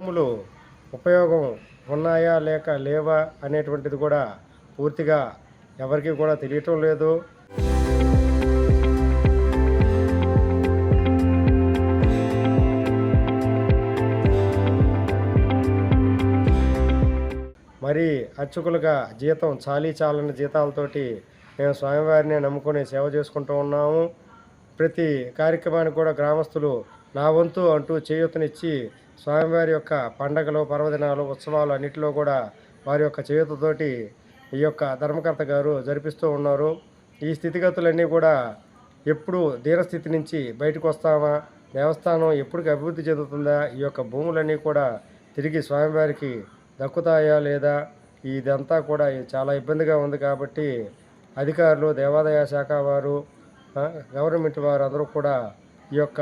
భూములు ఉపయోగం ఉన్నాయా లేవా అనేటువంటిది కూడా పూర్తిగా ఎవరికీ కూడా తెలియటం లేదు. మరి అర్చకులుగా జీతం చాలని జీతాలతోటి మేము స్వామివారిని నమ్ముకొని సేవ చేసుకుంటూ ఉన్నాము. ప్రతి కార్యక్రమానికి కూడా గ్రామస్తులు నా వంతు అంటూ చేయూతనిచ్చి స్వామివారి యొక్క పండగలు, పర్వదినాలు, ఉత్సవాలు అన్నింటిలో కూడా వారి యొక్క చేయూతతోటి ఈ యొక్క ధర్మకర్త గారు జరిపిస్తూ ఉన్నారు. ఈ స్థితిగతులన్నీ కూడా ఎప్పుడు దీనస్థితి నుంచి బయటకు వస్తామా, దేవస్థానం ఎప్పటికి అభివృద్ధి చెందుతుందా, ఈ యొక్క భూములన్నీ కూడా తిరిగి స్వామివారికి దక్కుతాయా లేదా, ఇదంతా కూడా చాలా ఇబ్బందిగా ఉంది. కాబట్టి అధికారులు, దేవాదాయ శాఖ వారు, గవర్నమెంట్ వారు అందరూ కూడా ఈ యొక్క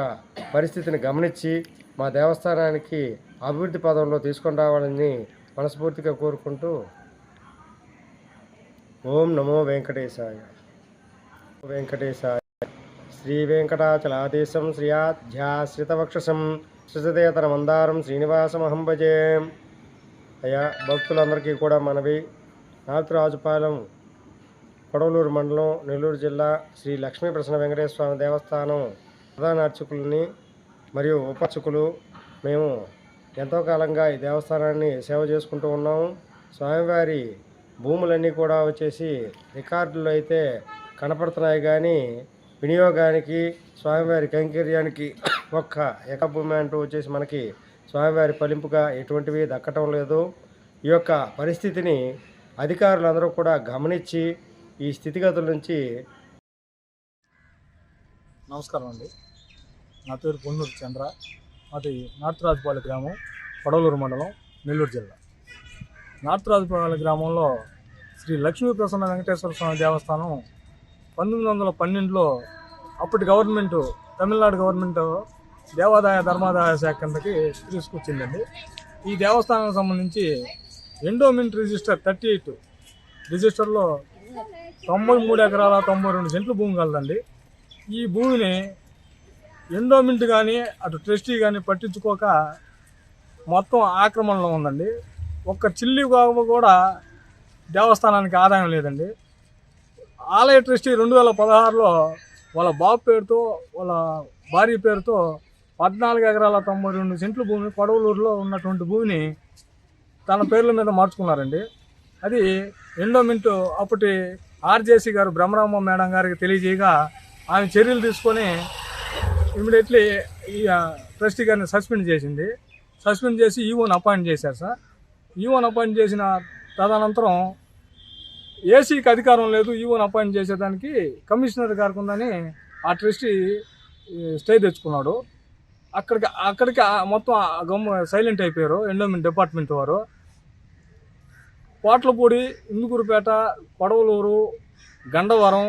పరిస్థితిని గమనించి మా దేవస్థానానికి అభివృద్ధి పదంలో తీసుకొని రావాలని మనస్ఫూర్తిగా కోరుకుంటూ ఓం నమో వెంకటేశాయ. శ్రీ వెంకటాచలాదేశం శ్రీయాధ్యాశ్రితవక్షసం సృజదేతర మందారం శ్రీనివాసమహం భజే. అయ్యా భక్తులందరికీ కూడా మనవి, నార్తురాజుపాలెం, కొడవలూరు మండలం, నెల్లూరు జిల్లా శ్రీ లక్ష్మీ ప్రసన్న వెంకటేశ్వర స్వామి దేవస్థానం ప్రధాన అర్చకులని మరియు ఉపార్చకులు మేము ఎంతో కాలంగా ఈ దేవస్థానాన్ని సేవ చేసుకుంటూ ఉన్నాము. స్వామివారి భూములన్నీ కూడా వచ్చేసి రికార్డులు అయితే కనపడుతున్నాయి, కానీ వినియోగానికి, స్వామివారి కైంకర్యానికి ఒక్క ఎక భూమి అంటూ వచ్చేసి మనకి స్వామివారి ఫలింపుగా ఎటువంటివి దక్కటం లేదు. ఈ యొక్క పరిస్థితిని అధికారులందరూ కూడా గమనించి ఈ స్థితిగతుల నుంచి. నమస్కారం అండి, నా పేరు పొన్నూరు చంద్ర, అది నార్తురాజుపాలెం గ్రామం, కొడవలూరు మండలం, నెల్లూరు జిల్లా. నార్తురాజుపాలెం గ్రామంలో శ్రీ లక్ష్మీ ప్రసన్న వెంకటేశ్వర స్వామి దేవస్థానం 1912లో అప్పటి గవర్నమెంటు, తమిళనాడు గవర్నమెంటు దేవాదాయ ధర్మాదాయ శాఖ కిందకి తీసుకొచ్చిందండి. ఈ దేవస్థానానికి సంబంధించి ఎండోమెంట్ రిజిస్టర్ 38 రిజిస్టర్లో 93 ఎకరాల 92 సెంట్లు భూమి కలదండి. ఈ భూమిని ఎండోమెంట్ కానీ అటు ట్రస్టీ కానీ పట్టించుకోక మొత్తం ఆక్రమణలో ఉందండి. ఒక్క చిల్లి కూడా దేవస్థానానికి ఆదాయం లేదండి. ఆలయ ట్రస్టీ 2016లో వాళ్ళ బాబు పేరుతో, వాళ్ళ భార్య పేరుతో 14 ఎకరాల 92 సెంట్లు భూమి, కొడవలూరులో ఉన్నటువంటి భూమిని తన పేర్ల మీద మార్చుకున్నారండి. అది ఎండోమెంట్ అప్పటి ఆర్జేసీ గారు బ్రహ్మరామ మేడం గారికి తెలియజేయగా ఆమె చర్యలు తీసుకొని ఇమీడియట్లీ ఈ ట్రస్టీ గారిని సస్పెండ్ చేసింది. సస్పెండ్ చేసి ఈవోని అపాయింట్ చేశారు సార్. ఈవోని అపాయింట్ చేసిన తదనంతరం ఏసీకి అధికారం లేదు ఈవోని అపాయింట్ చేసేదానికి, కమిషనర్ గారికి ఉందని ఆ ట్రస్టీ స్టే తెచ్చుకున్నాడు. అక్కడికి మొత్తం సైలెంట్ అయిపోయారు ఎండోమెంట్ డిపార్ట్మెంట్ వారు. పోట్లపూడి, ఇందుకూరుపేట, కొడవలూరు, గండవరం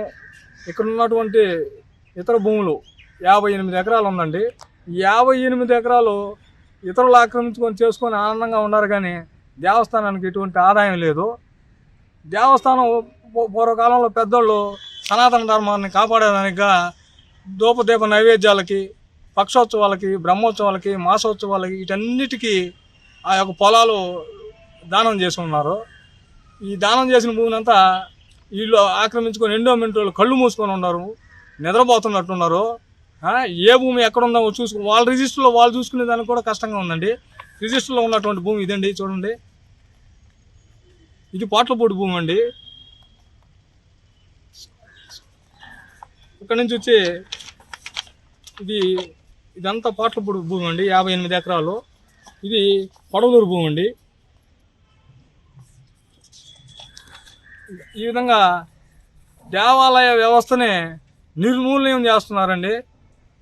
ఇక్కడ ఉన్నటువంటి ఇతర భూములు 58 ఎకరాలు ఉందండి. 58 ఎకరాలు ఇతరులు ఆక్రమించుకొని చేసుకొని ఆనందంగా ఉన్నారు, కానీ దేవస్థానానికి ఎటువంటి ఆదాయం లేదు. దేవస్థానం పూర్వకాలంలో పెద్దోళ్ళు సనాతన ధర్మాన్ని కాపాడేదానిగా ధూపదీప నైవేద్యాలకి, పక్షోత్సవాలకి, బ్రహ్మోత్సవాలకి, మాసోత్సవాలకి వీటన్నిటికీ ఆ యొక్క పొలాలు దానం చేసి ఉన్నారు. ఈ దానం చేసిన భూమిని అంతా వీళ్ళు ఆక్రమించుకొని ఎండోమెంట్ వాళ్ళు కళ్ళు మూసుకొని ఉన్నారు, నిద్రపోతున్నట్టున్నారు. ఏ భూమి ఎక్కడుందో వాళ్ళ రిజిస్టర్లో వాళ్ళు చూసుకునే దానికి కూడా కష్టంగా ఉందండి. రిజిస్టర్లో ఉన్నటువంటి భూమి ఇదండి, చూడండి. ఇది పోట్లపూడి భూమి అండి. ఇక్కడ నుంచి వచ్చి ఇదంతా పోట్లపూడి భూమి అండి, 58 ఎకరాలు. ఇది కొడవలూరు భూమి అండి. ఈ విధంగా దేవాలయ వ్యవస్థని నిర్మూలనం చేస్తున్నారండి.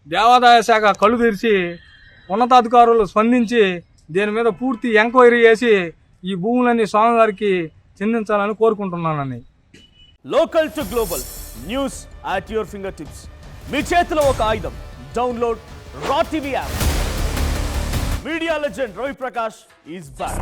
దేవాదాయ శాఖ కళ్ళు తెరిచి ఉన్నతాధికారులు స్పందించి దీని మీద పూర్తి ఎంక్వైరీ చేసి ఈ భూములన్నీ స్వామివారికి చెందించాలని కోరుకుంటున్నానని. Local to global news at your finger tips. మీ చేతిలో ఒక ఆయుధం. Download raw TV app. Media legend Ravi Prakash is back.